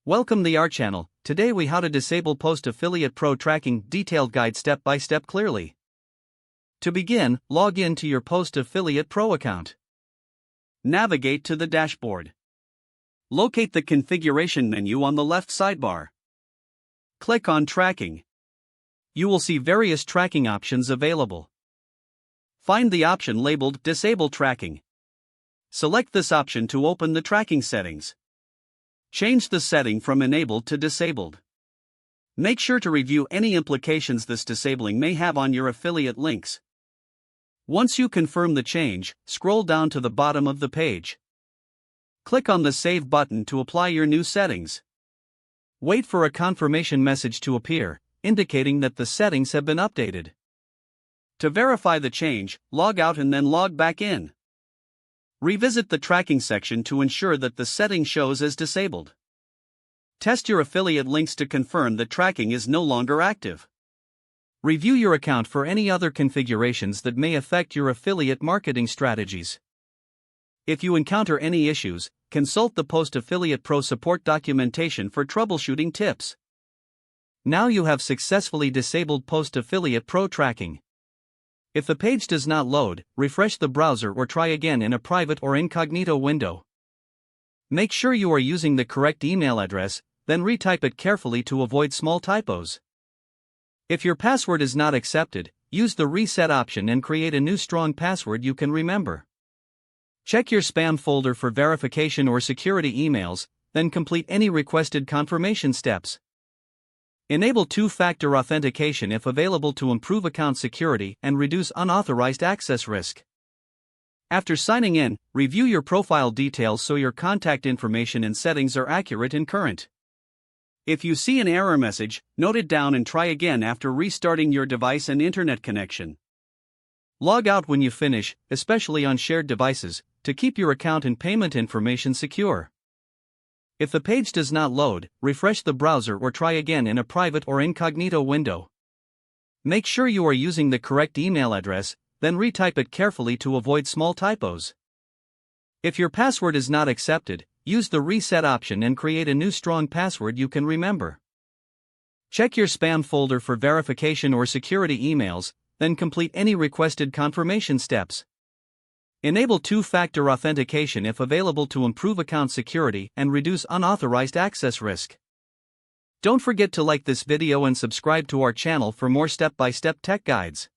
Welcome to our channel. Today we how to disable Post Affiliate Pro tracking detailed guide step by step clearly. To begin, log in to your Post Affiliate Pro account. Navigate to the dashboard. Locate the configuration menu on the left sidebar. Click on Tracking. You will see various tracking options available. Find the option labeled Disable Tracking. Select this option to open the tracking settings. Change the setting from enabled to disabled. Make sure to review any implications this disabling may have on your affiliate links. Once you confirm the change, scroll down to the bottom of the page. Click on the Save button to apply your new settings. Wait for a confirmation message to appear, indicating that the settings have been updated. To verify the change, log out and then log back in. Revisit the tracking section to ensure that the setting shows as disabled. Test your affiliate links to confirm that tracking is no longer active. Review your account for any other configurations that may affect your affiliate marketing strategies. If you encounter any issues, consult the Post Affiliate Pro support documentation for troubleshooting tips. Now you have successfully disabled Post Affiliate Pro tracking. If the page does not load, refresh the browser or try again in a private or incognito window. Make sure you are using the correct email address, then retype it carefully to avoid small typos. If your password is not accepted, use the reset option and create a new strong password you can remember. Check your spam folder for verification or security emails, then complete any requested confirmation steps. Enable two-factor authentication if available to improve account security and reduce unauthorized access risk. After signing in, review your profile details so your contact information and settings are accurate and current. If you see an error message, note it down and try again after restarting your device and internet connection. Log out when you finish, especially on shared devices, to keep your account and payment information secure. If the page does not load, refresh the browser or try again in a private or incognito window. Make sure you are using the correct email address, then retype it carefully to avoid small typos. If your password is not accepted, use the reset option and create a new strong password you can remember. Check your spam folder for verification or security emails, then complete any requested confirmation steps. Enable two-factor authentication if available to improve account security and reduce unauthorized access risk. Don't forget to like this video and subscribe to our channel for more step-by-step tech guides.